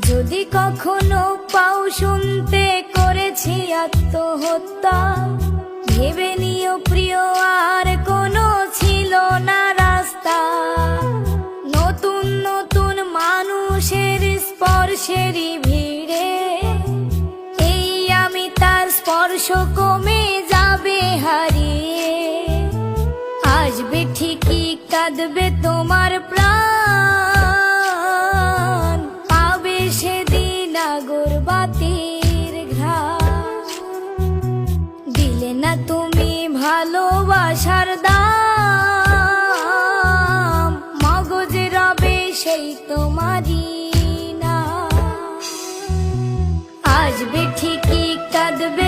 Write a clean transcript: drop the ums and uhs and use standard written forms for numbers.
যদি কখনো পাও শুনতে করেছি আত্মহত্যা, ভেবে নিও প্রিয় আর কোনো ছিল না রাস্তা। নতুন নতুন মানুষের স্পর্শেরই ভিড়ে এই আমি তার স্পর্শ কমে যাবে হারিয়ে। আসবে ঠিকই কাঁদবে তোমার প্রাণ, পাবে সেদিন আগরবাতির ঘ্রাণ। দিলে না তুমি ভালোবাসার দাম, মগজে রবে সেই তোমারই নাম। আসবে ঠিকই কাঁদবে